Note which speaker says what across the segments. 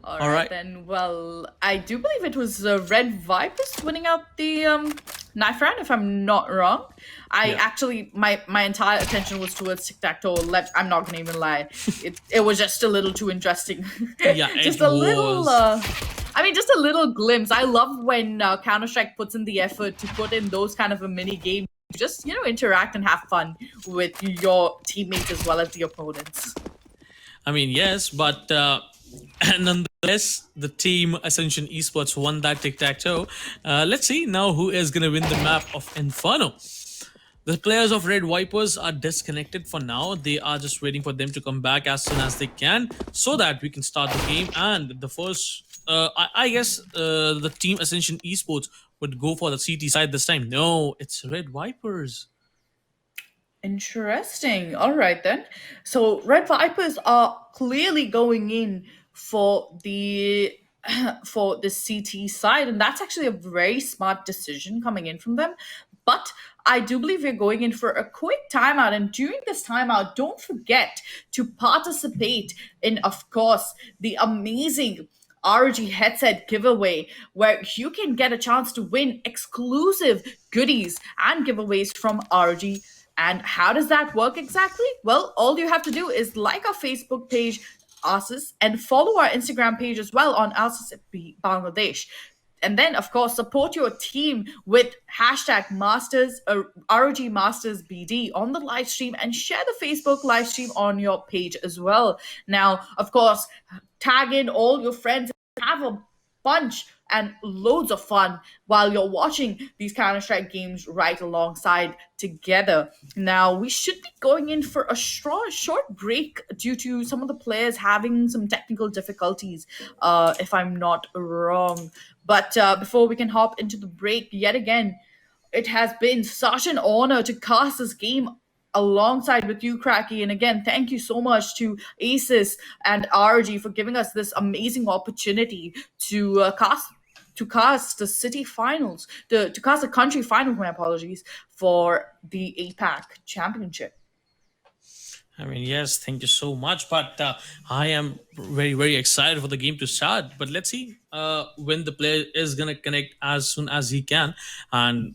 Speaker 1: All right then. Well, I do believe it was Red ViperZ winning out the knife round, if I'm not wrong. I
Speaker 2: Yeah.
Speaker 1: actually my entire attention was towards tic-tac-toe. I'm not gonna even lie. It was just a little too interesting.
Speaker 2: Yeah,
Speaker 1: Just
Speaker 2: it
Speaker 1: a little.
Speaker 2: was.
Speaker 1: I mean, just a little glimpse. I love when Counter-Strike puts in the effort to put in those kind of a mini game. Just interact and have fun with your teammates as well as the opponents.
Speaker 2: I mean, yes, but and nonetheless, the team Ascension Esports won that tic tac toe. Let's see now who is going to win the map of Inferno. The players of Red Vipers are disconnected for now. They are just waiting for them to come back as soon as they can so that we can start the game. And the first, I guess, the team Ascension Esports would go for the CT side this time. No, it's Red Vipers.
Speaker 1: Interesting. All right then. So Red Vipers are clearly going in for the for the CT side, and that's actually a very smart decision coming in from them. But I do believe we're going in for a quick timeout, and during this timeout, don't forget to participate in, of course, the amazing ROG headset giveaway where you can get a chance to win exclusive goodies and giveaways from ROG. And how does that work exactly? Well, all you have to do is like our Facebook page, Asus, and follow our Instagram page as well on Asus Bangladesh. And then, of course, support your team with hashtag Masters, ROG Masters BD on the live stream and share the Facebook live stream on your page as well. Now, of course, tag in all your friends, have a bunch and loads of fun while you're watching these Counter-Strike games right alongside together. Now, we should be going in for a short break due to some of the players having some technical difficulties, if I'm not wrong. But before we can hop into the break yet again, it has been such an honor to cast this game alongside with you, Cracky. And again, thank you so much to Asus and RG for giving us this amazing opportunity to cast the city finals, to cast the country finals, my apologies, for the APAC championship.
Speaker 2: I mean, yes, thank you so much. But I am very, very excited for the game to start. But let's see when the player is going to connect as soon as he can. And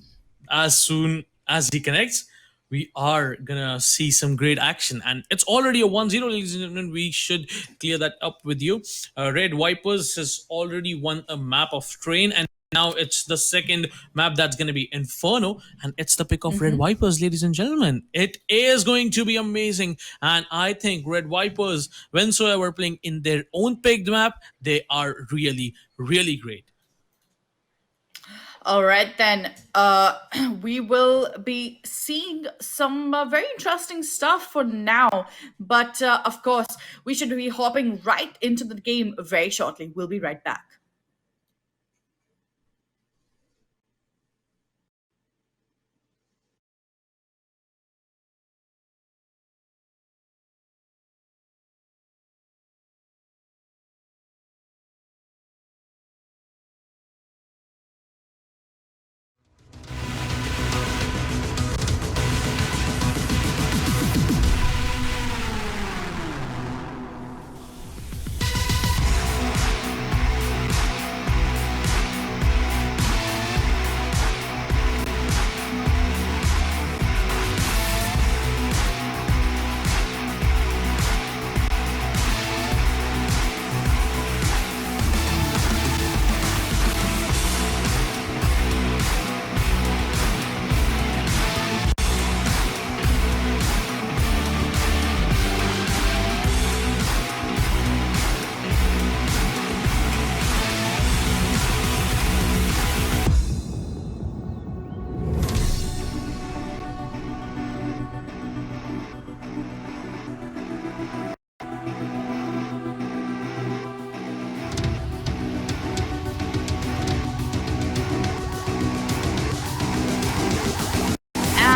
Speaker 2: as soon as he connects, we are going to see some great action. And it's already a 1-0, ladies and gentlemen. We should clear that up with you. Red Vipers has already won a map of Train. And now it's the second map that's going to be Inferno, and it's the pick of Red Vipers, ladies and gentlemen. It is going to be amazing, and I think Red Vipers, whensoever playing in their own picked map, they are really, really great.
Speaker 1: All right, then. We will be seeing some very interesting stuff for now. But of course, we should be hopping right into the game very shortly. We'll be right back.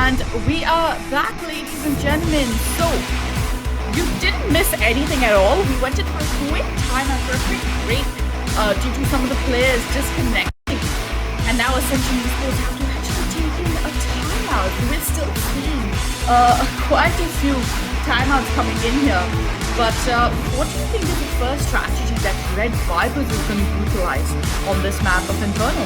Speaker 1: And we are back, ladies and gentlemen. So, you didn't miss anything at all. We went into a quick time after a quick break due to some of the players disconnecting. And now Ascension Esports have to actually take in a timeout. We're still seeing quite a few timeouts coming in here. But what do you think is the first strategy that Red ViperZ is going to utilize on this map of Inferno?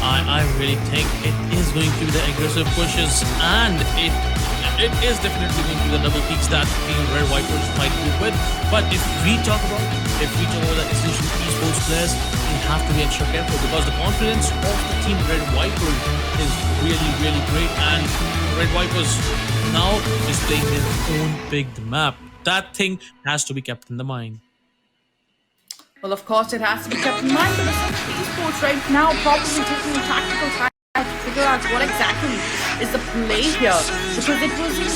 Speaker 2: I really think it is going to be the aggressive pushes, and it is definitely going to be the double peaks that Team Red ViperZ might go with. But if we talk about the Ascension Esports players, we have to be extra careful because the confidence of the Team Red ViperZ is really, really great, and Red ViperZ now is playing their own big map. That thing has to be kept in the mind.
Speaker 1: Well, of course, it has to be kept in mind, but Ascension Esports right now probably taking a tactical time to figure out what exactly is the play here, because it wasn't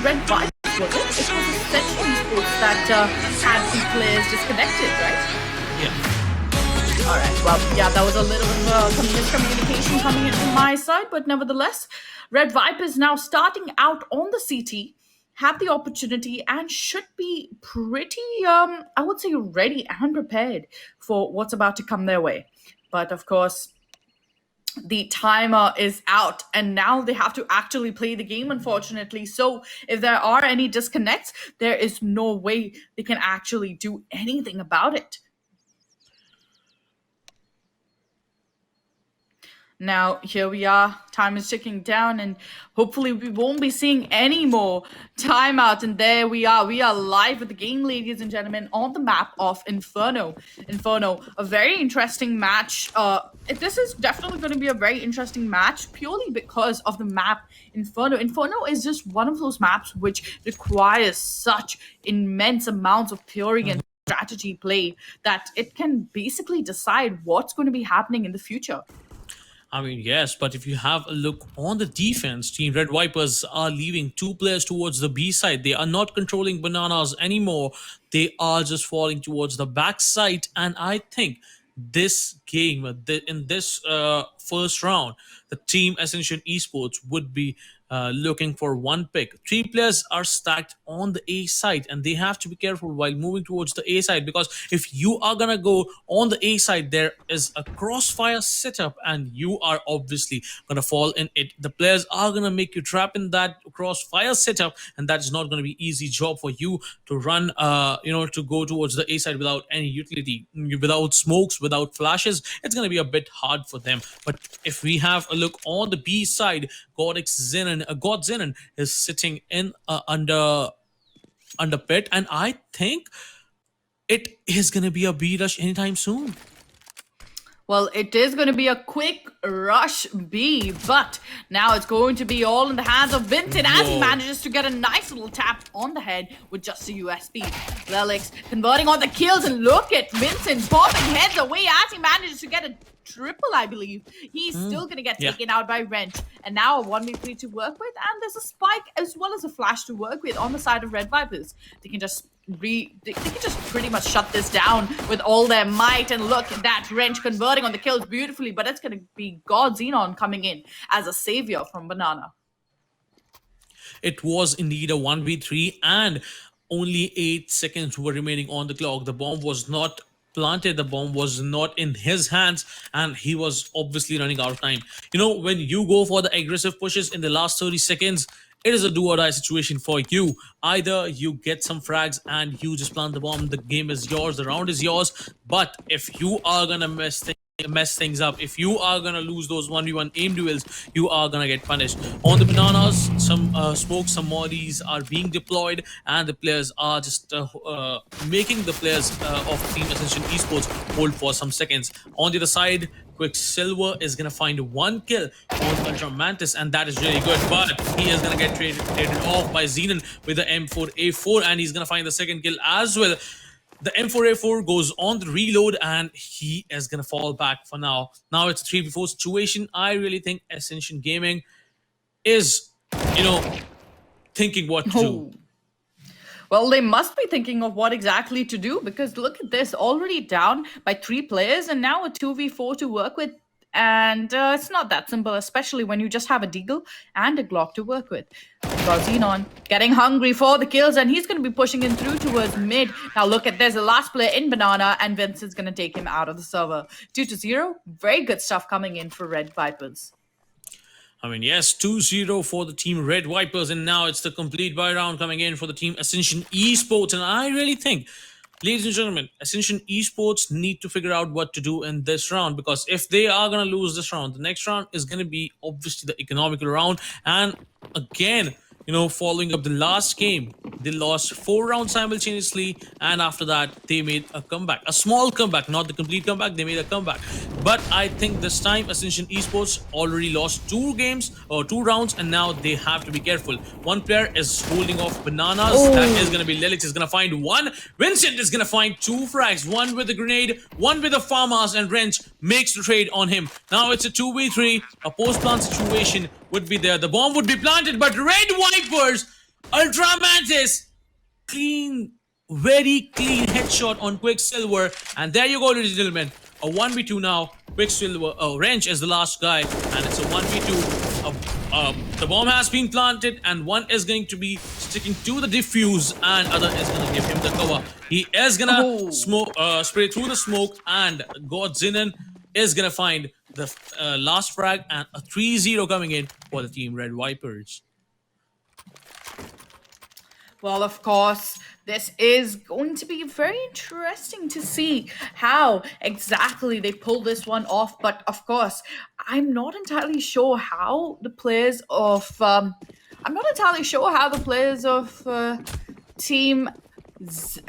Speaker 1: Red ViperZ, was it? It was Ascension Esports that had the players disconnected, right?
Speaker 2: Yeah.
Speaker 1: All right. Well, yeah, that was a little bit of miscommunication coming in from my side, but nevertheless, Red ViperZ now starting out on the CT, have the opportunity and should be pretty, I would say, ready and prepared for what's about to come their way. But of course, the timer is out and now they have to actually play the game, unfortunately. So if there are any disconnects, there is no way they can actually do anything about it. Now, here we are. Time is ticking down, and hopefully we won't be seeing any more timeout. And there we are. We are live with the game, ladies and gentlemen, on the map of Inferno. Inferno, a very interesting match. This is definitely going to be a very interesting match purely because of the map Inferno. Inferno is just one of those maps which requires such immense amounts of theory and strategy play that it can basically decide what's going to be happening in the future.
Speaker 2: I mean, yes, but if you have a look on the defense, Team Red ViperZ are leaving two players towards the B side. They are not controlling bananas anymore. They are just falling towards the back side. And I think this game, in this first round, the Team Ascension Esports would be looking for one pick. Three players are stacked on the A side, and they have to be careful while moving towards the A side, because if you are gonna go on the A side, there is a crossfire setup, and you are obviously gonna fall in it. The players are gonna make you trap in that crossfire setup, and that is not gonna be easy job for you to run. To go towards the A side without any utility, without smokes, without flashes. It's gonna be a bit hard for them. But if we have a look on the B side, God Zenon is sitting in under pit, and I think it is gonna be a B rush anytime soon.
Speaker 1: Well, it is going to be a quick rush B, but now it's going to be all in the hands of Vincent as he manages to get a nice little tap on the head with just a USB. Lelix converting on the kills, and look at Vincent popping heads away as he manages to get a triple, I believe. He's still going to get taken out by Wrench. And now a 1v3 to work with, and there's a spike as well as a flash to work with on the side of Red ViperZ. They can just pretty much shut this down with all their might. And look at that, Wrench converting on the kills beautifully, but it's going to be God Xenon coming in as a savior from Banana.
Speaker 2: It was indeed a 1v3, and only 8 seconds were remaining on the clock. The bomb was not planted, the bomb was not in his hands, and he was obviously running out of time. When you go for the aggressive pushes in the last 30 seconds, it is a do or die situation for you. Either you get some frags and you just plant the bomb, the game is yours, the round is yours. But if you are gonna mess things up, if you are gonna lose those 1v1 aim duels, you are gonna get punished. On the bananas, some smoke, some mollies are being deployed, and the players are just making the players of Team Ascension Esports hold for some seconds. On the other side, Quicksilver is gonna find one kill on Ultra Mantis, and that is really good, but he is gonna get traded off by Xenon with the M4A4, and he's gonna find the second kill as well. The M4A4 goes on the reload, and he is gonna fall back for now. Now it's a 3v4 situation. I really think Ascension Gaming is, thinking what to do.
Speaker 1: Well, they must be thinking of what exactly to do, because look at this, already down by 3 players and now a 2v4 to work with. And it's not that simple, especially when you just have a Deagle and a Glock to work with. Xenon getting hungry for the kills, and he's going to be pushing in through towards mid. Now look at, there's the last player in Banana, and Vincent's going to take him out of the server. 2-0, very good stuff coming in for Red ViperZ.
Speaker 2: I mean, yes, 2-0 for the team Red Vipers, and now it's the complete buy round coming in for the team Ascension Esports. And I really think, ladies and gentlemen, Ascension Esports need to figure out what to do in this round, because if they are going to lose this round, the next round is going to be obviously the economical round. And again, following up the last game, they lost 4 rounds simultaneously, and after that, they made a comeback. A small comeback, not the complete comeback, they made a comeback. But I think this time, Ascension Esports already lost 2 rounds, and now they have to be careful. One player is holding off bananas.
Speaker 1: Oh.
Speaker 2: That is going to be Lelix, is going to find one. Vincent is going to find 2 frags, one with a grenade, one with a farmhouse, and Wrench makes the trade on him. Now it's a 2v3, a post-plant situation would be there. The bomb would be planted, but Red Vipers, Ultra Mantis, very clean headshot on Quicksilver. And there you go, ladies and gentlemen. A 1v2 now. Quicksilver, Wrench is the last guy, and it's a 1v2. The bomb has been planted, and one is going to be sticking to the defuse, and other is going to give him the cover. He is going to spray through the smoke, and Godzinen is going to find the last frag, and a 3-0 coming in for the team Red Vipers.
Speaker 1: Well, of course, this is going to be very interesting to see how exactly they pull this one off. But of course, I'm not entirely sure how the players of Team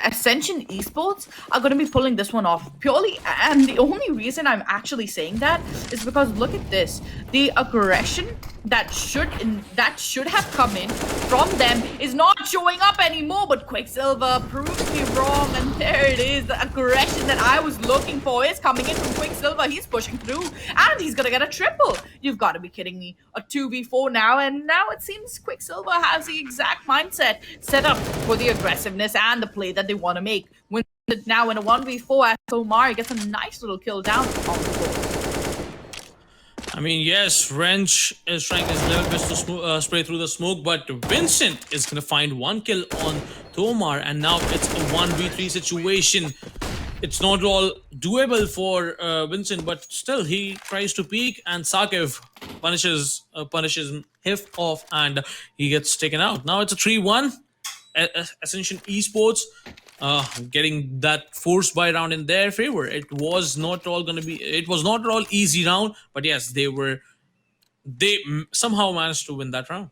Speaker 1: Ascension Esports are going to be pulling this one off purely, and the only reason I'm actually saying that is because look at this. The aggression that should have come in from them is not showing up anymore, but Quicksilver proves me wrong, and there it is. The aggression that I was looking for is coming in from Quicksilver. He's pushing through, and he's gonna get a triple. You've got to be kidding me. A 2v4 now, and now it seems Quicksilver has the exact mindset set up for the aggressiveness and the play that they want to make. Now in a 1v4, as Omar gets a nice little kill down on the board.
Speaker 2: I mean, yes, Wrench is trying his level best to spray through the smoke, but Vincent is going to find 1 kill on Tomar, and now it's a 1v3 situation. It's not all doable for Vincent, but still he tries to peek, and Sakev punishes him off, and he gets taken out. Now it's a 3-1. Ascension Esports getting that forced buy round in their favor. It was not all easy round, but yes, they somehow managed to win that round.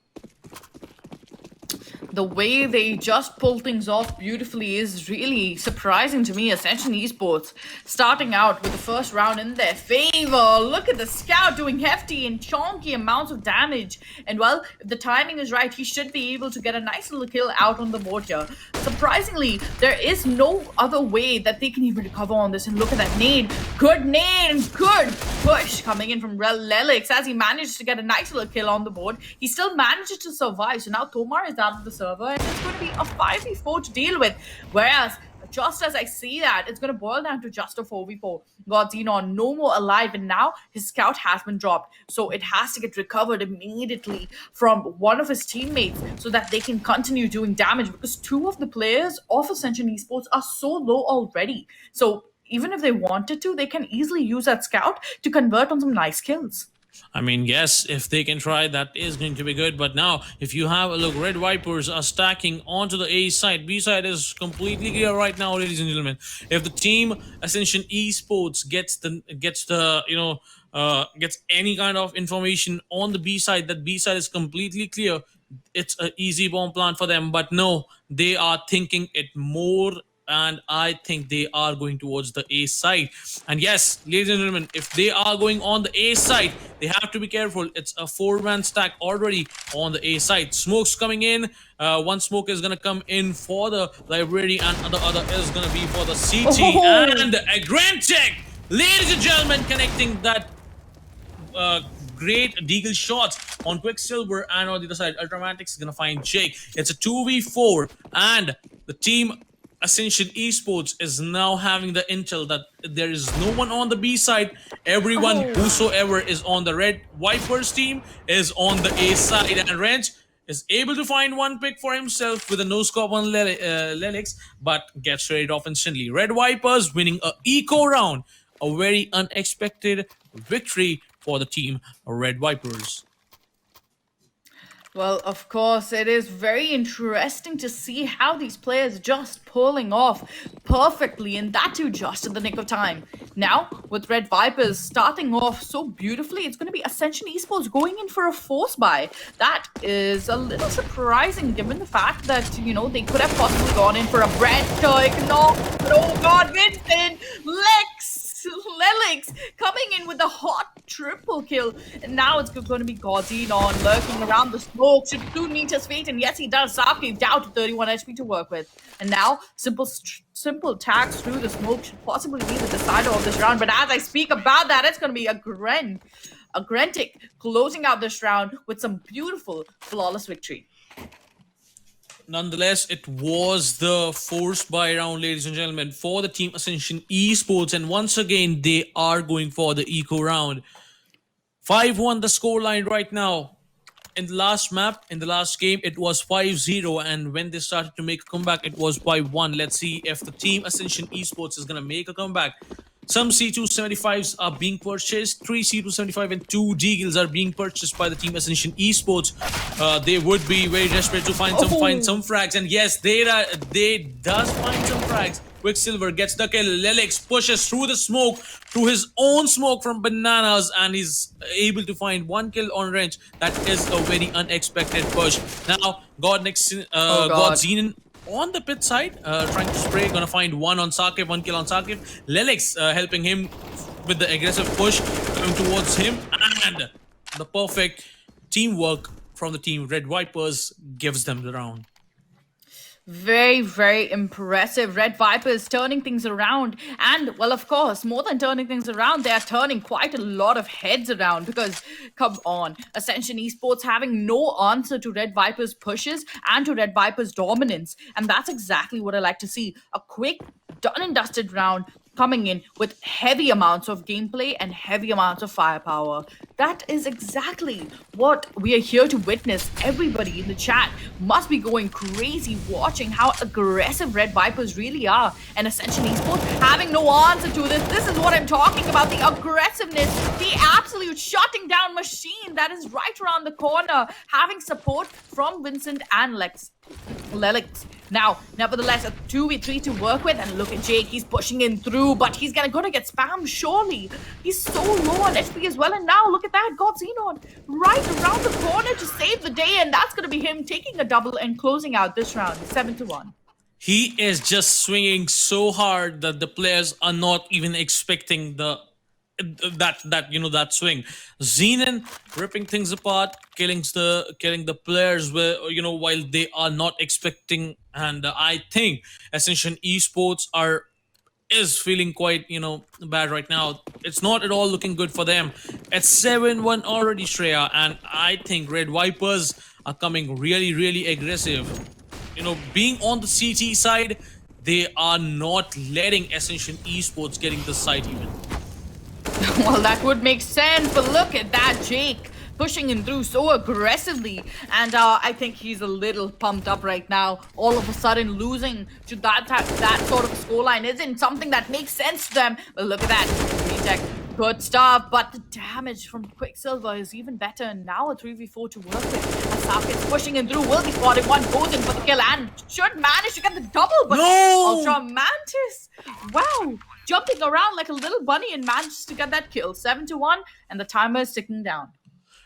Speaker 1: The way they just pull things off beautifully is really surprising to me. Ascension Esports starting out with the first round in their favor. Look at the scout doing hefty and chonky amounts of damage. And well, if the timing is right, he should be able to get a nice little kill out on the board here. Surprisingly, there is no other way that they can even recover on this. And look at that nade. Good nade and good push coming in from Lelix as he manages to get a nice little kill on the board. He still manages to survive. So now Tomar is out of the server, and it's going to be a 5v4 to deal with. Whereas, just as I see that, it's going to boil down to just a 4v4. Godzina no more alive, and now his scout has been dropped. So it has to get recovered immediately from one of his teammates so that they can continue doing damage, because 2 of the players of Ascension Esports are so low already. So even if they wanted to, they can easily use that scout to convert on some nice kills.
Speaker 2: I mean, yes, if they can try, that is going to be good. But now, if you have a look, Red Vipers are stacking onto the A side. B side is completely clear right now, ladies and gentlemen. If the team Ascension Esports gets any kind of information on the B side, that B side is completely clear, it's an easy bomb plant for them. But no, they are thinking it more, and I think they are going towards the A side. And yes, ladies and gentlemen, if they are going on the A side, they have to be careful. It's a 4-man stack already on the A side. Smoke's coming in. One smoke is going to come in for the library, and the other is going to be for the CT. And a grand check, ladies and gentlemen, connecting that great deagle shots on Quicksilver, and on the other side, Ultramantics is going to find Jake. It's a 2v4, and the team Ascension Esports is now having the intel that there is no one on the B side. Everyone, whosoever is on the Red Vipers team, is on the A side, and Wrench is able to find 1 pick for himself with a no-scope on Lelix, but gets traded off instantly. Red Vipers winning a eco round, a very unexpected victory for the team Red Vipers.
Speaker 1: Well, of course, it is very interesting to see how these players just pulling off perfectly, and that too just in the nick of time. Now, with Red Vipers starting off so beautifully, it's going to be Ascension Esports going in for a force buy. That is a little surprising given the fact that, you know, they could have possibly gone in for a Brett no, but oh god, Vincent, Lelix coming in with a hot triple kill. And now it's going to be Gordinon lurking around the smoke. Should soon meet his fate. And yes, he does. Saki down to 31 HP to work with. And now simple tags through the smoke should possibly be the decider of this round. But as I speak about that, it's going to be a Grentic closing out this round with some beautiful, flawless victory.
Speaker 2: Nonetheless, it was the force buy round, ladies and gentlemen, for the team Ascension Esports. And once again, they are going for the eco round. 5-1 the scoreline right now. In the last map, in the last game, it was 5-0. And when they started to make a comeback, it was 5-1. Let's see if the team Ascension Esports is going to make a comeback. Some C275s are being purchased. 3 C275 and 2 Deagles are being purchased by the team Ascension Esports. They would be very desperate to find some frags. And yes, they does find some frags. Quicksilver gets the kill. Lelix pushes through the smoke, through his own smoke from Bananas, and he's able to find 1 kill on range. That is a very unexpected push. Now, God Zenon on the pit side, trying to spray, gonna find 1 on Sakif, 1 kill on Sakif. Lelix helping him with the aggressive push, coming towards him, and the perfect teamwork from the team Red Vipers gives them the round.
Speaker 1: Very, very impressive. Red Vipers turning things around. And, well, of course, more than turning things around, they are turning quite a lot of heads around because, come on, Ascension Esports having no answer to Red Vipers' pushes and to Red Vipers' dominance. And that's exactly what I like to see. A quick, done and dusted round coming in with heavy amounts of gameplay and heavy amounts of firepower. That is exactly what we are here to witness. Everybody in the chat must be going crazy watching how aggressive Red Vipers really are. And Ascension Esports having no answer to this. This is what I'm talking about. The aggressiveness, the absolute shutting down machine that is right around the corner. Having support from Vincent and Lelix. Now, nevertheless, a 2v3 to work with, and look at Jake, he's pushing in through, but he's gonna get spammed, surely. He's so low on HP as well, and now look at that, got Xenon right around the corner to save the day, and that's gonna be him taking a double and closing out this round, 7-1.
Speaker 2: He is just swinging so hard that the players are not even expecting that swing. Xenon ripping things apart, killing the players while they are not expecting. And I think Ascension Esports is feeling quite bad right now. It's not at all looking good for them. It's 7-1 already, Shreya, and I think Red Vipers are coming really, really aggressive. Being on the CT side, they are not letting Ascension Esports getting the side even.
Speaker 1: Well, that would make sense, but look at that, Jake pushing him through so aggressively, and I think he's a little pumped up right now. All of a sudden, losing to that sort of scoreline isn't something that makes sense to them. But look at that, retech, good stuff, but the damage from Quicksilver is even better. And now a 3v4 to work with. Asak's pushing him through, will be spotted. One goes in for the kill and should manage to get the double, but
Speaker 2: no!
Speaker 1: Ultra Mantis, wow, jumping around like a little bunny and manages to get that kill. 7-1, and the timer is ticking down.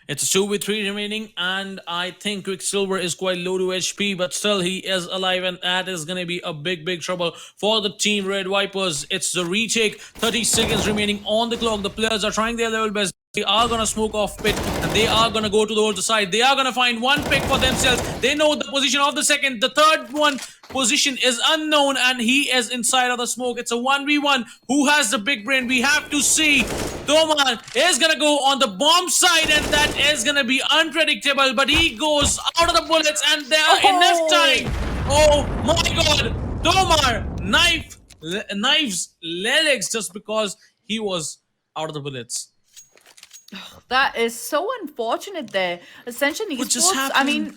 Speaker 2: It's 2v3 remaining, and I think Quicksilver is quite low to HP, but still he is alive, and that is going to be a big, big trouble for the team Red Vipers. It's the retake, 30 seconds remaining on the clock. The players are trying their level best. They are going to smoke off pit, and they are going to go to the other side. They are going to find 1 pick for themselves. They know the position of the second. The third one position is unknown, and he is inside of the smoke. It's a 1v1. Who has the big brain? We have to see. Tomar is going to go on the bomb side, and that is going to be unpredictable, but he goes out of the bullets, and there are enough time. Oh my god. Tomar knives Lelix just because he was out of the bullets.
Speaker 1: That is so unfortunate there. Ascension Esports, I mean,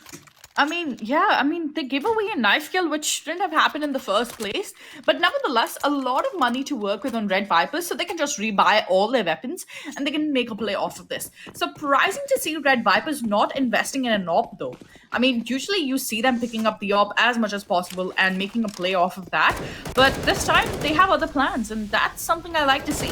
Speaker 1: I mean, yeah, I mean, they give away a knife kill, which shouldn't have happened in the first place. But nevertheless, a lot of money to work with on Red Vipers, so they can just rebuy all their weapons and they can make a play off of this. Surprising to see Red Vipers not investing in an op, though. I mean, usually you see them picking up the op as much as possible and making a play off of that. But this time, they have other plans, and that's something I like to see.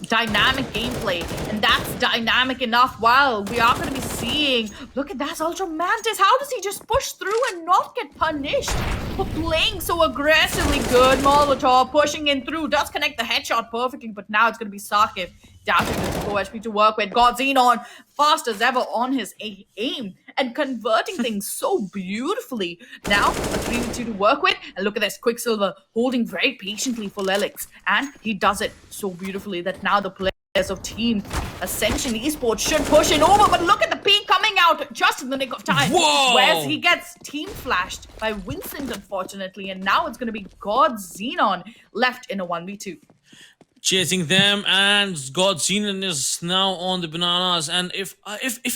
Speaker 1: Dynamic gameplay, and that's dynamic enough. While we are going to be seeing, look at that Ultra Mantis. How does he just push through and not get punished for playing so aggressively? Good Molotov pushing in through, does connect the headshot perfectly, but now it's going to be Sakif doubting the 4 HP to work with. God Xenon fast as ever on his aim and converting things so beautifully. Now a 3v2 to work with, and look at this, Quicksilver holding very patiently for Lelix, and he does it so beautifully that now the players of team Ascension Esports should push in over, but look at the peak coming out just in the nick of time.
Speaker 2: Whoa!
Speaker 1: Whereas he gets team flashed by Vincent, unfortunately, and now it's going to be God Xenon left in a 1v2.
Speaker 2: Chasing them, and God Zenon is now on the bananas. And if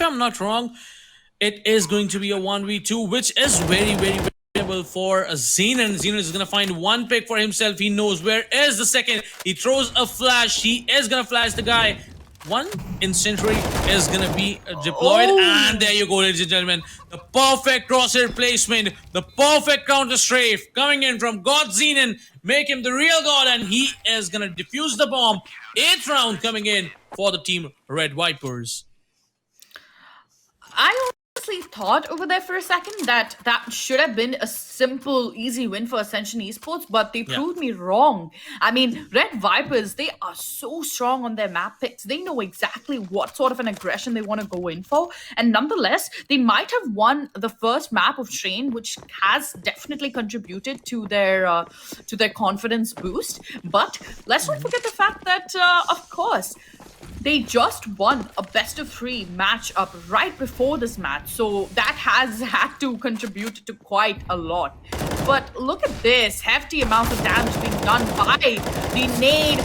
Speaker 2: I'm not wrong, it is going to be a 1v2, which is very valuable for Zenon. Zenon is gonna find one pick for himself. He knows where is the second. He throws a flash. He is gonna flash the guy. One incendiary is gonna be deployed, and there you go, ladies and gentlemen. The perfect crosshair placement, the perfect counter strafe coming in from God Zenon, make him the real god, and he is gonna defuse the bomb. 8th round coming in for the team Red Vipers.
Speaker 1: I honestly thought over there for a second that that should have been a simple, easy win for Ascension Esports, but they proved me wrong. I mean, Red Vipers, they are so strong on their map picks. They know exactly what sort of an aggression they want to go in for. And nonetheless, they might have won the first map of Train, which has definitely contributed to their confidence boost. But let's not forget the fact that, of course, they just won a best of 3 matchup right before this match, so that has had to contribute to quite a lot. But look at this hefty amount of damage being done by the nade.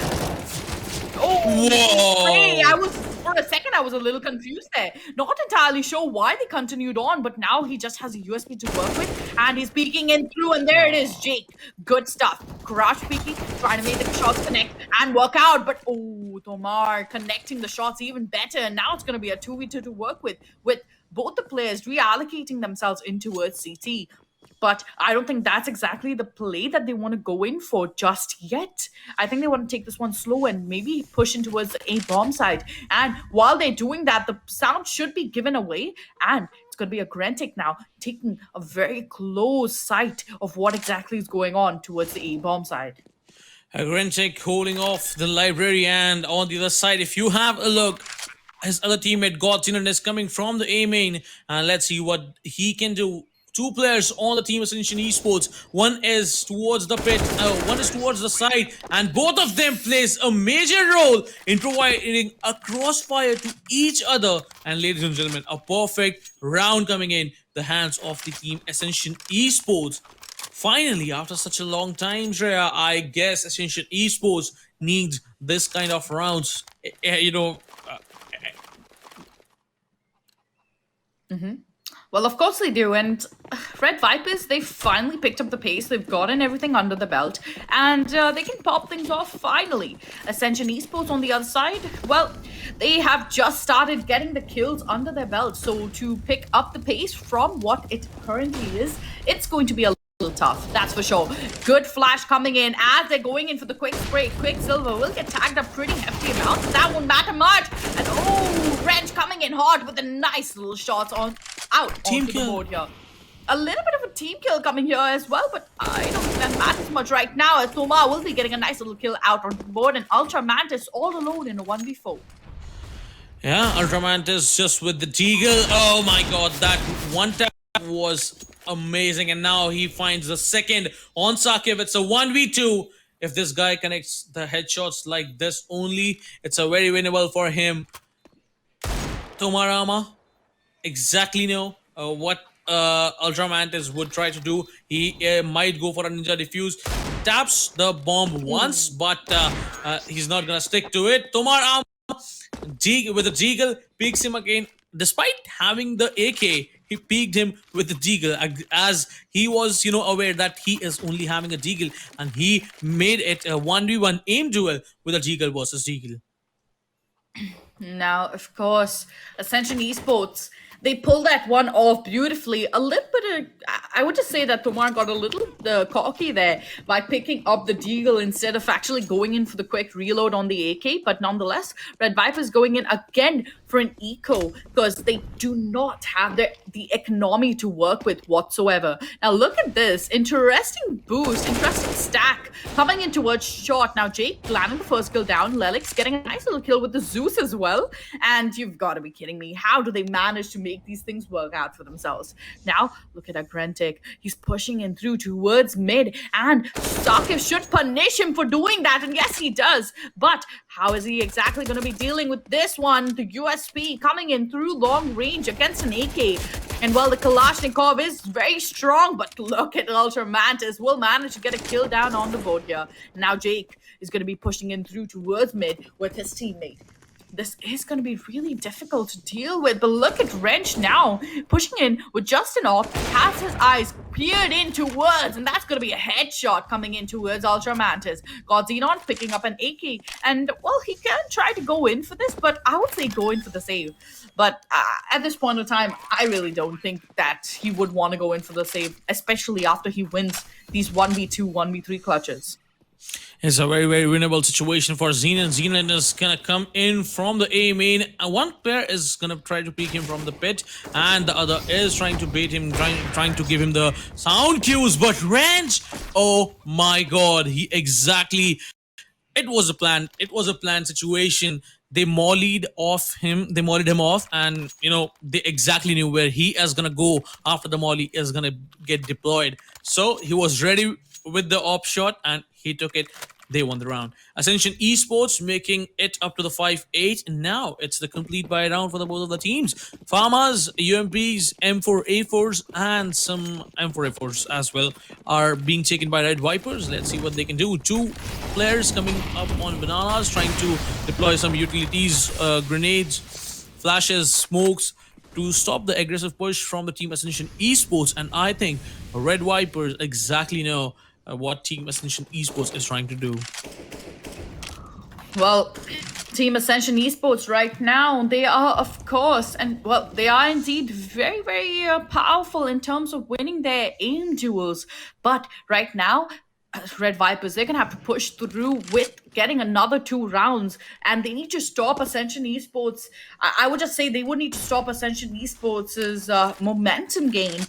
Speaker 2: Whoa!
Speaker 1: For a second, I was a little confused there. Not entirely sure why they continued on, but now he just has a USB to work with, and he's peeking in through, and there it is, Jake. Good stuff. Crouch peeking, trying to make the shots connect and work out, but Tomar connecting the shots even better, and now it's going to be a 2v2 to work with both the players reallocating themselves in towards CT. But I don't think that's exactly the play that they want to go in for just yet. I think they want to take this one slow and maybe push in towards the A bomb side. And while they're doing that, the sound should be given away. And it's going to be a Grantic now taking a very close sight of what exactly is going on towards the A bomb side.
Speaker 2: Grenchek holding off the library, and on the other side, if you have a look, his other teammate Godzinan is coming from the A main, and let's see what he can do. 2 players on the team Ascension Esports. One is towards the pit, one is towards the side, and both of them plays a major role in providing a crossfire to each other. And ladies and gentlemen, a perfect round coming in the hands of the team Ascension Esports. Finally, after such a long time, Shreya, I guess Ascension Esports needs this kind of rounds.
Speaker 1: Well, of course they do, and Red Vipers, they finally picked up the pace, they've gotten everything under the belt, and they can pop things off finally. Ascension Esports on the other side, well, they have just started getting the kills under their belt, so to pick up the pace from what it currently is, it's going to be a little tough, that's for sure. Good flash coming in as they're going in for the quick spray. Quicksilver will get tagged up pretty hefty amount, but that won't matter much. And Wrench coming in hard with a nice little shots on out onto the board here. A little bit of a team kill coming here as well, but I don't think that matters much right now, as Tomar will be getting a nice little kill out on the board, and Ultra Mantis all alone in a 1v4.
Speaker 2: Yeah, Ultra Mantis just with the Deagle. Oh my god, that one tap was amazing, and now he finds the second on Sakib. It's a 1v2. If this guy connects the headshots like this only, it's a very winnable for him. Tomarama exactly know what Ultra Mantis would try to do. He might go for a ninja defuse. Taps the bomb once, but he's not gonna stick to it. Tomarama with a Deagle peeks him again. Despite having the AK, he peeked him with the deagle, as he was, aware that he is only having a deagle, and he made it a 1v1 aim duel with a deagle versus deagle.
Speaker 1: Now, of course, Ascension Esports, they pulled that one off beautifully. A little bit of, I would just say that Tomar got a little cocky there by picking up the deagle instead of actually going in for the quick reload on the AK. But nonetheless, Red ViperZ going in again for an eco because they do not have the economy to work with whatsoever. Now, look at this. Interesting boost, interesting stack coming in towards short. Now, Jake landing the first kill down. Lelix getting a nice little kill with the Zeus as well. And you've got to be kidding me. How do they manage to make these things work out for themselves? Now, look at Agrentic. He's pushing in through towards mid. And Sakif should punish him for doing that. And yes, he does. But how is he exactly going to be dealing with this one? The USP coming in through long range against an AK. And while the Kalashnikov is very strong, but look at Ultra Mantis will manage to get a kill down on the board here. Now Jake is going to be pushing in through towards mid with his teammate. This is going to be really difficult to deal with, but look at Wrench now pushing in with Justin off, has his eyes peered in towards, and that's going to be a headshot coming in towards Ultra Mantis. Got Xenon picking up an AK, and well, he can try to go in for this, but I would say go in for the save. But at this point in time, I really don't think that he would want to go in for the save, especially after he wins these 1v2, 1v3 clutches.
Speaker 2: It's a very, very winnable situation for Xenon. Xenon is gonna come in from the A main, and one player is gonna try to peek him from the pit, and the other is trying to bait him, trying to give him the sound cues. But Ranch, oh my god, it was a plan. It was a planned situation. They mollied him off, and they exactly knew where he is gonna go after the molly is gonna get deployed. So he was ready with the op shot, and he took it. They won the round. Ascension Esports making it up to the 5-8, and now it's the complete buy round for both of the teams. Farmers, UMPs, M4A4s, and some M4A4s as well are being taken by Red ViperZ. Let's see what they can do. Two players coming up on bananas, trying to deploy some utilities, grenades, flashes, smokes, to stop the aggressive push from the team Ascension Esports. And I think Red ViperZ exactly know what Team Ascension Esports is trying to do.
Speaker 1: Well, Team Ascension Esports right now, they are, of course, and well, they are indeed very, very powerful in terms of winning their aim duels. But right now, Red ViperZ, they're going to have to push through with getting another 2 rounds, and they need to stop Ascension Esports. I would just say they would need to stop Ascension Esports' momentum gain,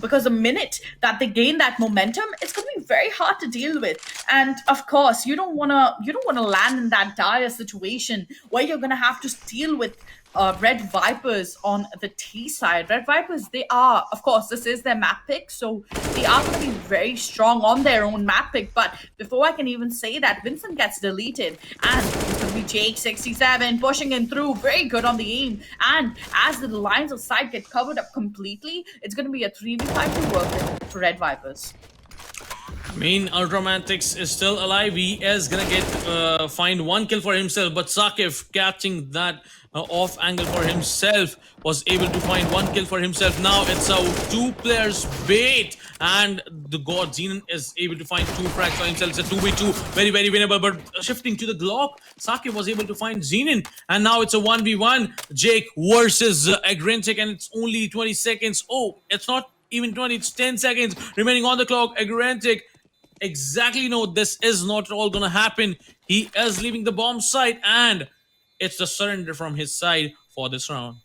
Speaker 1: because the minute that they gain that momentum, it's going to be very hard to deal with. And of course, you don't want to land in that dire situation where you're going to have to deal with Red ViperZ on the T side. Red ViperZ, they are, of course, this is their map pick, so they are going to be very strong on their own map pick. But before I can even say that, Vincent gets deleted, and it's going to be Jake 67 pushing in through, very good on the aim. And as the lines of sight get covered up completely, it's going to be a 3v5 to work with for Red ViperZ.
Speaker 2: I mean, Ultramantics is still alive. He is gonna get find 1 kill for himself, but Sakif catching that off angle for himself was able to find 1 kill for himself. Now it's a 2 players bait, and the god Xenon is able to find 2 frags for himself. It's a 2v2, very, very winnable. But shifting to the Glock, Sakif was able to find Xenon, and now it's a 1v1. Jake versus Agrentic, and it's only 20 seconds. Oh, it's not even 20, it's 10 seconds remaining on the clock. Agrentic exactly know this is not all gonna happen. He is leaving the bomb site, and it's the surrender from his side for this round.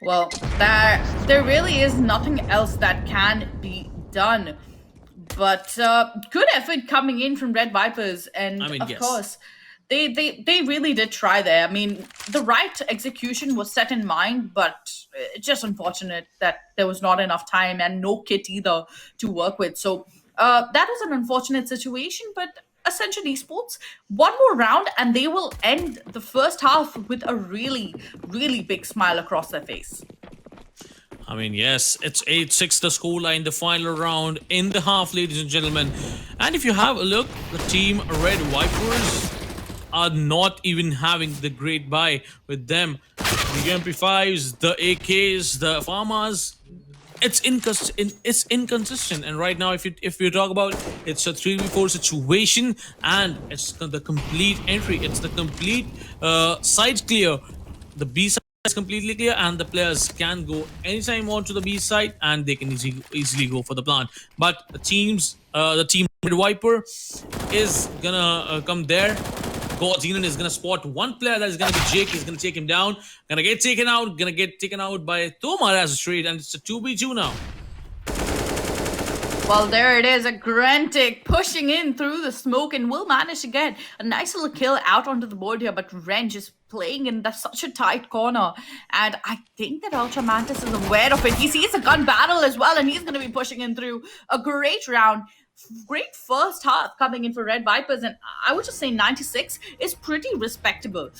Speaker 1: Well, there really is nothing else that can be done. But good effort coming in from Red ViperZ, and of course, they really did try there. I mean, the right execution was set in mind, but it's just unfortunate that there was not enough time and no kit either to work with. So that was an unfortunate situation, but Ascension Esports, one more round and they will end the first half with a really, really big smile across their face.
Speaker 2: I mean, yes, it's 8-6 the scoreline, the final round in the half, ladies and gentlemen. And if you have a look, the team Red ViperZ, are not even having the great buy with them. The MP5s, the AKs, the Farmers, it's inconsistent. And right now, if you talk about, it's a 3v4 situation, and it's the complete entry, it's the complete side clear. The B side is completely clear, and the players can go anytime onto the B side, and they can easily go for the plant. But the team Red Viper is gonna come there. God Zenon is gonna spot one player that is gonna be Jake. He's gonna take him down. Gonna get taken out by Tomar as a straight, and it's a 2v2 now.
Speaker 1: Well, there it is, a Grantic pushing in through the smoke and will manage to get a nice little kill out onto the board here, but Ren just playing in such a tight corner. And I think that Ultra Mantis is aware of it. He sees a gun battle as well, and he's going to be pushing in through. A great round. Great first half coming in for Red Vipers, and I would just say 96 is pretty respectable.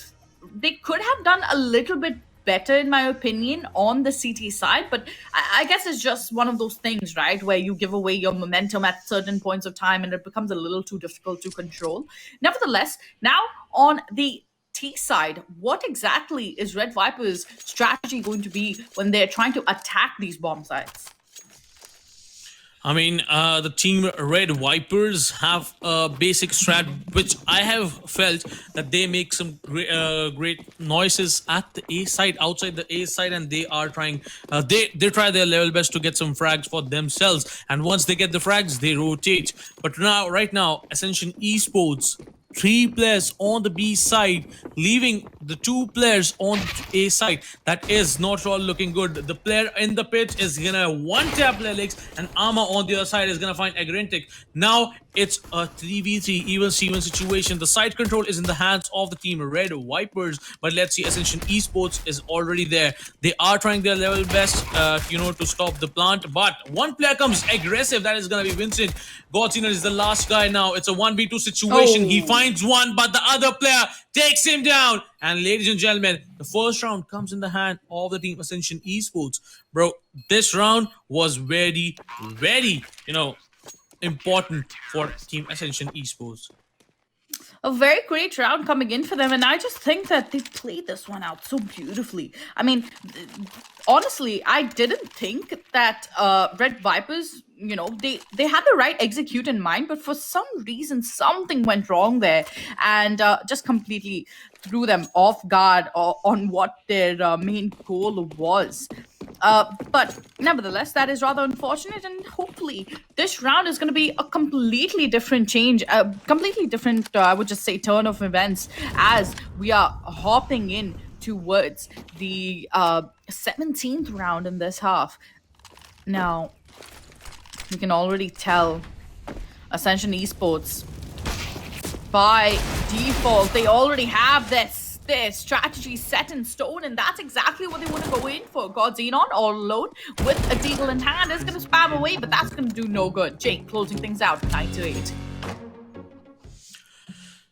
Speaker 1: They could have done a little bit better, in my opinion, on the CT side, but I guess it's just one of those things, right, where you give away your momentum at certain points of time and it becomes a little too difficult to control. Nevertheless, now on the T side, what exactly is Red Viper's strategy going to be when they're trying to attack these bomb sites?
Speaker 2: I mean, the team Red Vipers have a basic strat, which I have felt that they make some great noises at the A side, outside the A side, and they are trying. They try their level best to get some frags for themselves, and once they get the frags, they rotate. But right now, Ascension Esports, 3 players on the B side, leaving the 2 players on the A side. That is not all looking good. The player in the pit is gonna one-tap Lelix, and Arma on the other side is gonna find Agrantic. Now it's a 3v3 even Steven situation. The side control is in the hands of the team Red Vipers, but let's see, Ascension Esports is already there. They are trying their level best, to stop the plant, but one player comes aggressive. That is gonna be Vincent. Godzina is the last guy now. It's a 1v2 situation. He finds one, but the other player takes him down. And ladies and gentlemen, the first round comes in the hand of the team Ascension Esports. Bro, this round was very, very, important for team Ascension Esports.
Speaker 1: A very great round coming in for them, and I just think that they played this one out so beautifully. I mean, honestly, I didn't think that Red Vipers, they had the right execute in mind, but for some reason something went wrong there, and just completely threw them off guard on what their main goal was. But nevertheless, that is rather unfortunate, and hopefully this round is going to be a completely different change, a completely different, I would just say, turn of events as we are hopping in towards the 17th round in this half. Now, we can already tell Ascension Esports, by default, they already have their strategy set in stone, and that's exactly what they want to go in for. God Xenon all alone with a deagle in hand is going to spam away, but that's going to do no good. Jake closing things out, 9-8.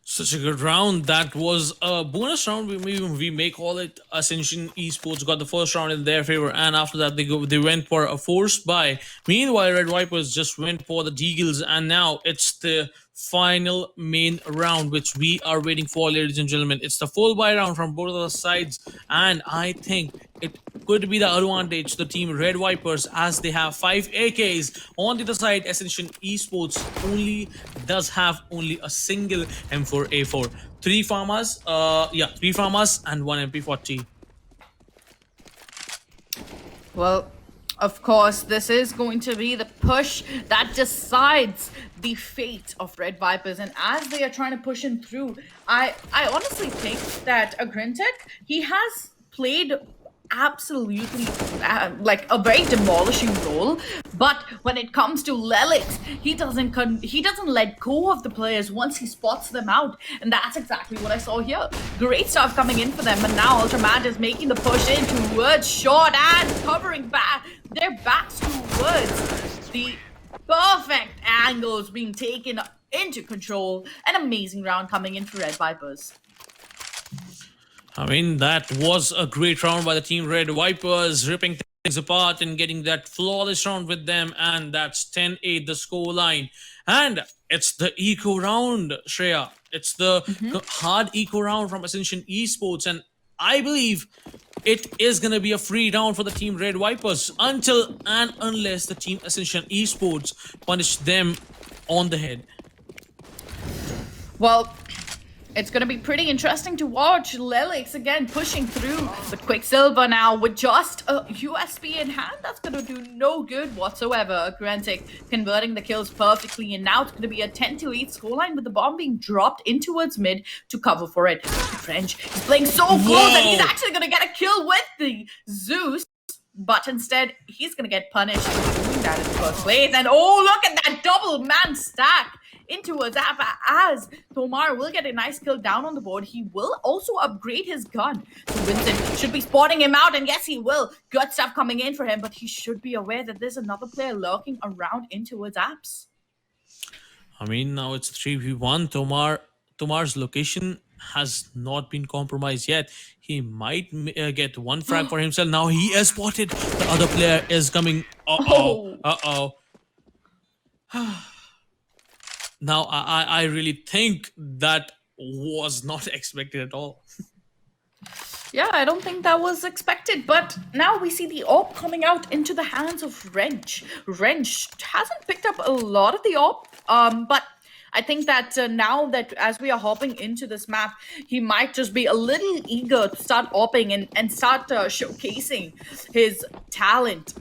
Speaker 2: Such a good round. That was a bonus round. We may call it. Ascension Esports got the first round in their favor, and after that they went for a forced buy. Meanwhile, Red Vipers just went for the Deagles, and now it's the final main round which we are waiting for, ladies and gentlemen. It's the full buy round from both of the sides, and I think it could be the advantage to the team Red Vipers, as they have 5 AKs. On the other side, Ascension Esports does have only a single M4A4. 3 farmers, 3 farmers and 1 MP40.
Speaker 1: Well, of course, this is going to be the push that decides the fate of Red Vipers. And as they are trying to push him through, I honestly think that Agrantic, he has played absolutely like a very demolishing role, but when it comes to Lelix, he doesn't let go of the players once he spots them out, and that's exactly what I saw here. Great stuff coming in for them, and now Ultraman is making the push in towards short and covering back their backs towards the perfect angles being taken into control. An amazing round coming in for Red Vipers.
Speaker 2: I mean, that was a great round by the team Red Vipers, ripping apart and getting that flawless round with them, and that's 10-8 the score line. And it's the eco round, Shreya. It's the hard eco round from Ascension Esports, and I believe it is gonna be a free round for the team Red Vipers until and unless the team Ascension Esports punish them on the head.
Speaker 1: Well, it's going to be pretty interesting to watch. Lelix again pushing through, but Quicksilver now with just a USB in hand, that's going to do no good whatsoever. Grantic converting the kills perfectly, and now it's going to be a 10-8 scoreline with the bomb being dropped in towards mid to cover for it. French is playing so close that he's actually going to get a kill with the Zeus, but instead he's going to get punished for doing that in the first place. And oh, look at that double man stack into a zap as Tomar will get a nice kill down on the board. He will also upgrade his gun. So Vincent should be spotting him out, and yes, he will. Good stuff coming in for him, but he should be aware that there's another player lurking around in towards apps.
Speaker 2: I mean, now it's 3v1. Tomar's location has not been compromised yet. He might get one frag for himself. Now he is spotted. The other player is coming. Uh-oh. Now, I really think that was not expected at all.
Speaker 1: Yeah, I don't think that was expected, but now we see the AWP coming out into the hands of Wrench. Wrench hasn't picked up a lot of the AWP, but I think that now that as we are hopping into this map, he might just be a little eager to start AWPing and start showcasing his talent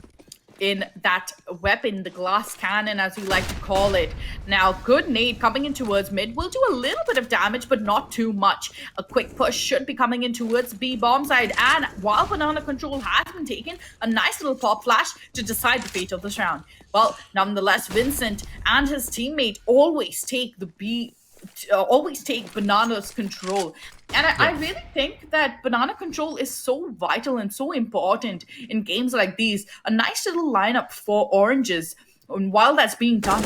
Speaker 1: in that weapon, the glass cannon, as we like to call it. Now, good nade coming in towards mid will do a little bit of damage, but not too much. A quick push should be coming in towards B bomb side, and while banana control has been taken, a nice little pop flash to decide the fate of this round. Well, nonetheless, Vincent and his teammate always take Banana's control. And I really think that banana control is so vital and so important in games like these. A nice little lineup for oranges. And while that's being done,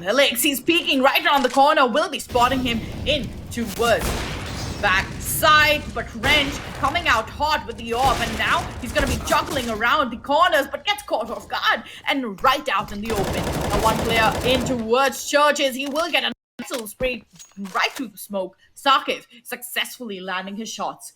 Speaker 1: Lilix, he's peeking right around the corner. We'll be spotting him in towards back side, but Wrench coming out hot with the AWP, and now he's going to be juggling around the corners, but gets caught off guard and right out in the open. Now one player in towards Churches. He will get a little spray right through the smoke. Sarkiv successfully landing his shots.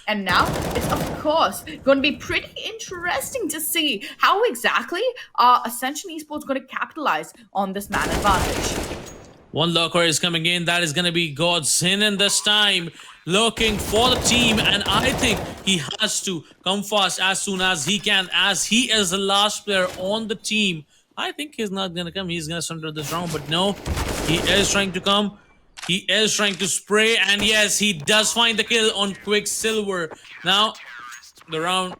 Speaker 1: And now it's, of course, going to be pretty interesting to see how exactly Ascension Esports going to capitalize on this man advantage.
Speaker 2: One lurker is coming in. That is going to be Godzin this time, looking for the team. And I think he has to come fast as soon as he can, as he is the last player on the team. I think he's not going to come. He's going to surrender this round. But no, he is trying to come. He is trying to spray. And yes, he does find the kill on Quicksilver. Now, the round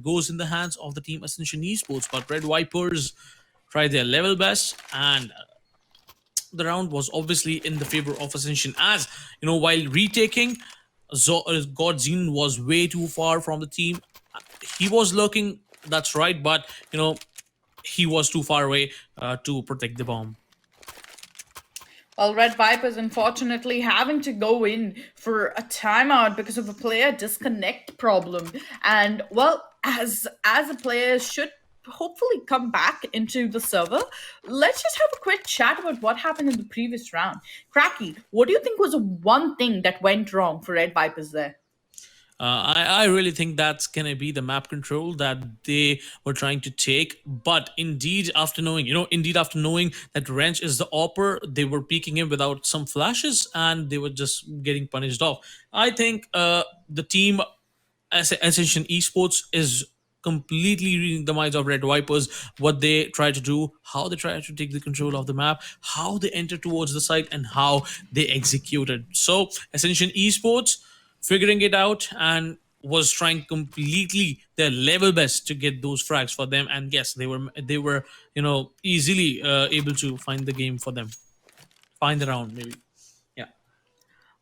Speaker 2: goes in the hands of the team Ascension Esports. But Red Vipers try their level best, and the round was obviously in the favor of Ascension, as you know, while retaking, Godzin was way too far from the team. He was lurking, that's right, but you know, he was too far away to protect the bomb.
Speaker 1: Well, Red Vipers unfortunately having to go in for a timeout because of a player disconnect problem. And well, as a player should hopefully come back into the server, let's just have a quick chat about what happened in the previous round. Cracky, what do you think was one thing that went wrong for Red Vipers there?
Speaker 2: I really think that's gonna be the map control that they were trying to take. But indeed, after knowing that Wrench is the AWPer, they were peeking him without some flashes, and they were just getting punished off. I think the team Ascension Esports is completely reading the minds of Red Vipers, what they try to do, how they try to take the control of the map, how they enter towards the site, and how they executed. So Ascension Esports figuring it out and was trying completely their level best to get those frags for them. And yes, they were you know, easily able to find the game for them, find the round maybe.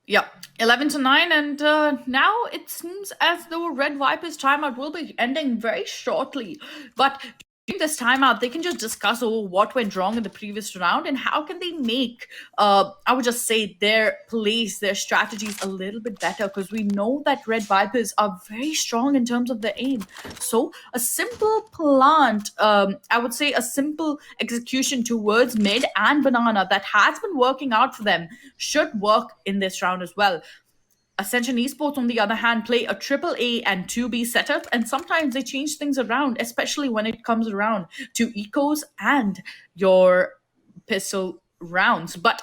Speaker 1: Yeah, 11-9, and now it seems as though Red Vipers timeout will be ending very shortly. But during this timeout, they can just discuss over what went wrong in the previous round and how can they make, I would just say, their plays, their strategies a little bit better, because we know that Red Vipers are very strong in terms of their aim. So a simple plant, I would say a simple execution towards mid and banana that has been working out for them should work in this round as well. Ascension Esports, on the other hand, play a triple A and 2B setup, and sometimes they change things around, especially when it comes around to ecos and your pistol rounds. But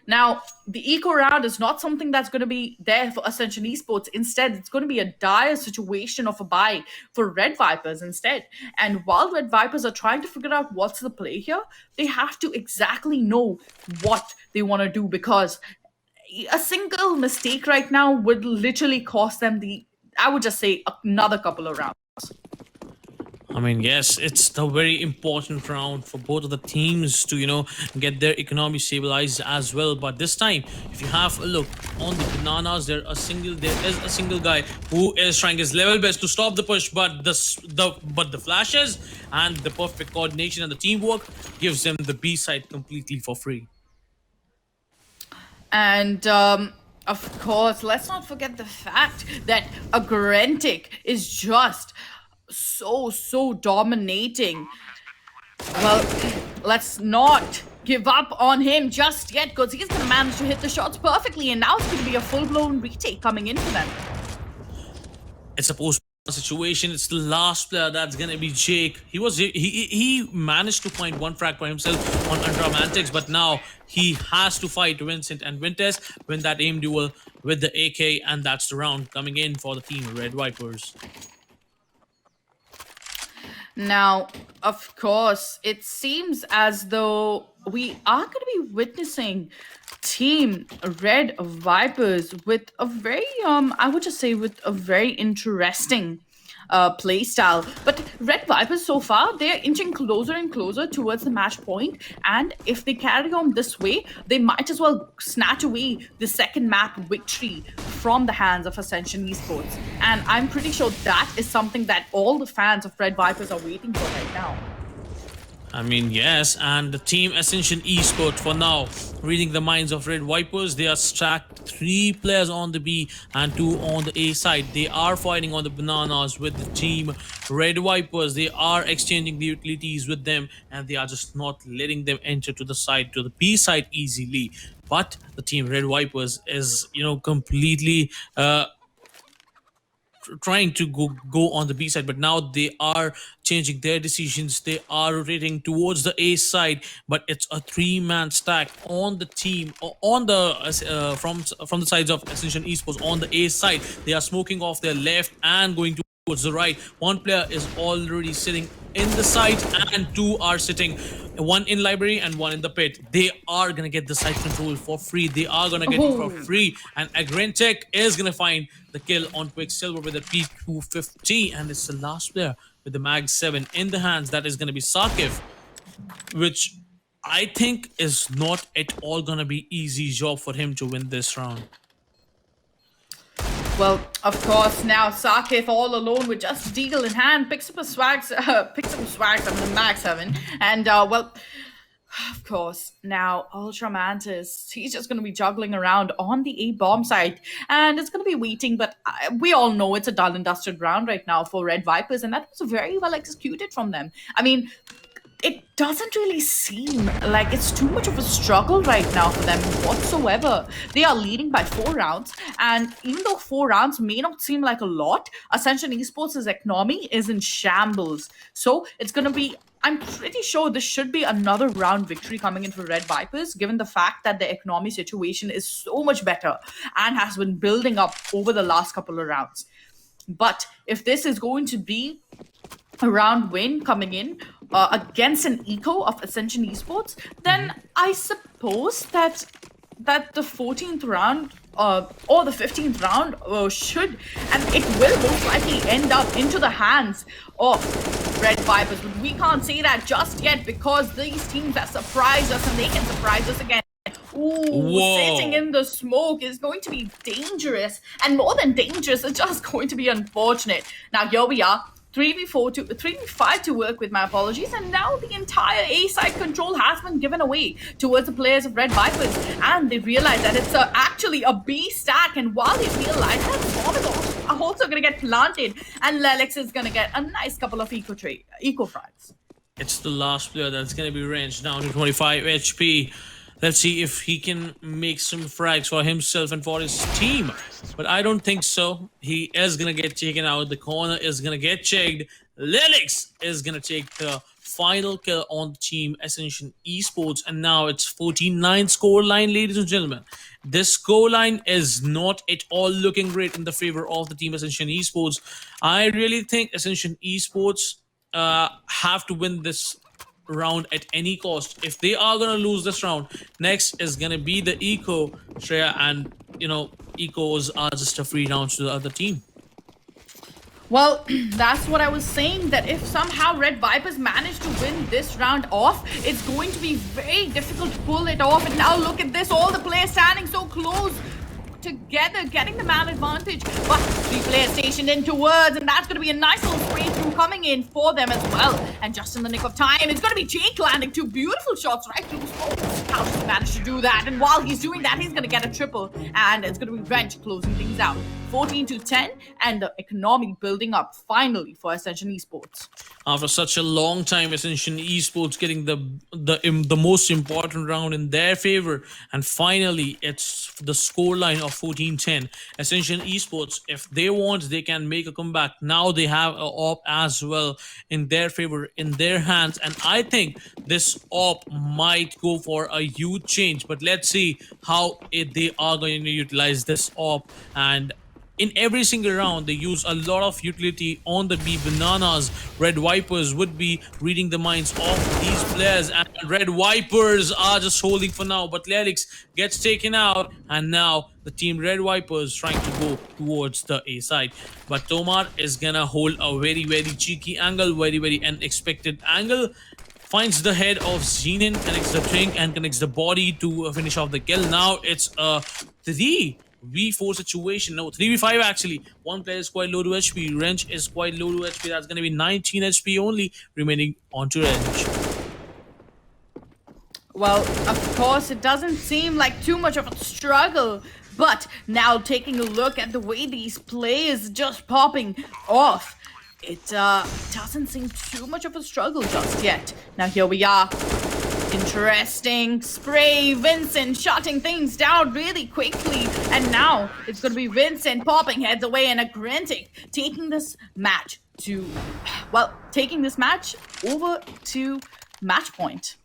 Speaker 1: now, the eco round is not something that's going to be there for Ascension Esports. Instead, it's going to be a dire situation of a buy for Red Vipers instead. And while Red Vipers are trying to figure out what's the play here, they have to exactly know what they want to do, because a single mistake right now would literally cost them I would just say, another couple of rounds.
Speaker 2: I mean, yes, it's the very important round for both of the teams to, get their economy stabilized as well. But this time, if you have a look on the bananas, there is a single guy who is trying his level best to stop the push, but the flashes and the perfect coordination and the teamwork gives them the B side completely for free.
Speaker 1: And of course, let's not forget the fact that Agrentic is just so dominating. Well, let's not give up on him just yet, because he's going to manage to hit the shots perfectly, and now it's going to be a full-blown retake coming in for them.
Speaker 2: It's a post situation. It's the last player that's gonna be Jake. He managed to find one frag for himself on Undramantics, but now he has to fight Vincent and Vintes, win that aim duel with the AK, and that's the round coming in for the team Red Vipers.
Speaker 1: Now, of course, it seems as though we are going to be witnessing Team Red Vipers with a very, I would just say, with a very interesting play style. But Red Vipers, so far, they're inching closer and closer towards the match point, and if they carry on this way, they might as well snatch away the second map victory from the hands of Ascension Esports. And I'm pretty sure that is something that all the fans of Red Vipers are waiting for right now.
Speaker 2: I mean, yes, and the team Ascension Esports for now, reading the minds of Red Vipers, they are stacked 3 players on the B and 2 on the A side. They are fighting on the bananas with the team Red Vipers. They are exchanging the utilities with them, and they are just not letting them enter to the B side easily. But the team Red Vipers is, completely trying to go on the B side, but now they are changing their decisions. They are rotating towards the A side, but it's a 3-man stack on the team on the from the sides of Ascension Esports on the A side. They are smoking off their left and going towards the right. One player is already sitting in the site, and 2 are sitting, one in library and one in the pit. They are gonna get the site control for free. They are gonna get it for free, and Agrentic is gonna find the kill on Quicksilver with a P250, and it's the last player with the Mag 7 in the hands. That is gonna be Sakif, which I think is not at all gonna be easy job for him to win this round.
Speaker 1: Well, of course, now Sakif all alone with just Deagle in hand picks up some swags from the Mag 7, and well, of course, now Ultra Mantis, he's just going to be juggling around on the A bomb side, and it's going to be waiting, but we all know it's a dull and dusted round right now for Red Vipers, and that was very well executed from them. I mean, it doesn't really seem like it's too much of a struggle right now for them whatsoever. They are leading by 4 rounds, and even though 4 rounds may not seem like a lot, Ascension Esports' economy is in shambles. So it's going to be, I'm pretty sure this should be another round victory coming in for Red Vipers, given the fact that the economy situation is so much better and has been building up over the last couple of rounds. But if this is going to be a round win coming in against an eco of Ascension Esports, then I suppose that the 14th round or the 15th round should, and it will most likely end up into the hands of Red Vipers. But we can't say that just yet, because these teams have surprised us, and they can surprise us again. Ooh, sitting in the smoke is going to be dangerous, and more than dangerous, it's just going to be unfortunate. Now here we are. 3v5 to work with, my apologies, and now the entire A side control has been given away towards the players of Red Vipers, and they realize that it's actually a B stack, and while they realize that bomb is also going to get planted, and Lelix is going to get a nice couple of eco frags.
Speaker 2: It's the last player that's going to be ranged down to 25 HP. Let's see if he can make some frags for himself and for his team. But I don't think so. He is going to get taken out. The corner is going to get checked. Lelix is going to take the final kill on the team Ascension Esports. And now it's 14-9 scoreline, ladies and gentlemen. This scoreline is not at all looking great in the favor of the team Ascension Esports. I really think Ascension Esports have to win this round at any cost. If they are gonna lose this round, next is gonna be the eco Shreya, and ecos are just a free round to the other team.
Speaker 1: Well, that's what I was saying, that if somehow Red Vipers manage to win this round off, it's going to be very difficult to pull it off. And now look at this, all the players standing so close together, getting the man advantage, but 3 players stationed in towards, and that's going to be a nice little spray through coming in for them as well. And just in the nick of time, it's going to be Jake landing 2 beautiful shots right through smoke. How does he manage to do that? And while he's doing that, he's going to get a triple, and it's going to be Wrench closing things out. 14-10, and the economy building up finally for Ascension Esports.
Speaker 2: After such a long time, Ascension Esports getting the most important round in their favor, and finally it's the scoreline of 14-10. Ascension Esports, if they want, they can make a comeback. Now they have a op as well in their favor, in their hands, and I think this op might go for a huge change. But let's see how they are going to utilize this op. And in every single round, they use a lot of utility on the B bananas. Red Vipers would be reading the minds of these players, and Red Vipers are just holding for now. But Lelix gets taken out, and now the team Red Vipers trying to go towards the A side. But Tomar is gonna hold a very, very cheeky angle, very, very unexpected angle. Finds the head of Zenin, connects the tank, and connects the body to finish off the kill. Now it's a 3v4 situation. No, 3v5 actually. One player is quite low to HP. Wrench is quite low to HP. That's going to be 19 HP only remaining onto Wrench.
Speaker 1: Well, of course, it doesn't seem like too much of a struggle. But now taking a look at the way these players just popping off, it doesn't seem too much of a struggle just yet. Now here we are. Interesting spray. Vincent shutting things down really quickly. And now it's going to be Vincent popping heads away, and Agrantic taking this match over to match point.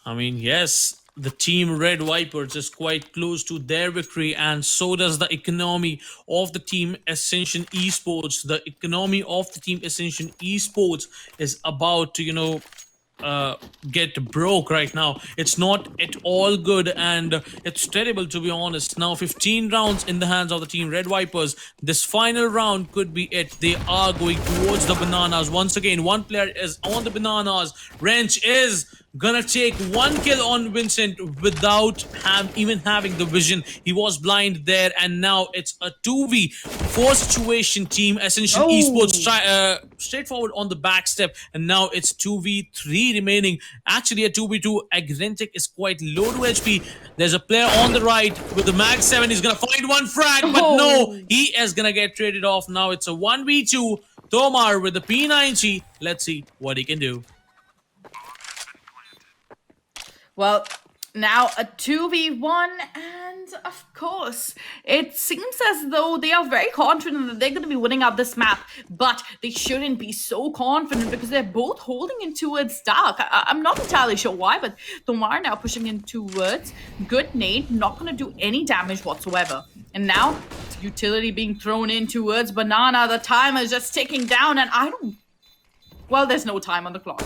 Speaker 2: I mean, yes, the team Red Vipers is quite close to their victory, and so does the economy of the team Ascension Esports. The economy of the team Ascension Esports is about to, get broke right now. It's not at all good, and it's terrible, to be honest. Now 15 rounds in the hands of the team Red Vipers. This final round could be it. They are going towards the bananas once again. One player is on the bananas. Wrench is gonna take 1 kill on Vincent without even having the vision. He was blind there, and now it's a 2v4 situation. Team Ascension Esports straightforward on the back step, and now it's 2v3 remaining. Actually a 2v2. Agrantic is quite low to HP. There's a player on the right with the mag 7. He's gonna find one frag, but no, he is gonna get traded off. Now it's a 1v2. Tomar with the P90. Let's see what he can do.
Speaker 1: Well, now a 2v1, and of course, it seems as though they are very confident that they're going to be winning out this map, but they shouldn't be so confident because they're both holding in towards dark. I'm not entirely sure why, but Tomar now pushing in towards. Good nade, not going to do any damage whatsoever. And now, utility being thrown in towards Banana. The timer is just ticking down, and well, there's no time on the clock.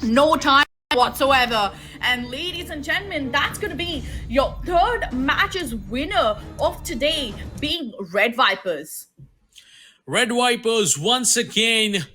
Speaker 1: No time whatsoever. And ladies and gentlemen, that's going to be your third match's winner of today, being Red Vipers.
Speaker 2: Red Vipers once again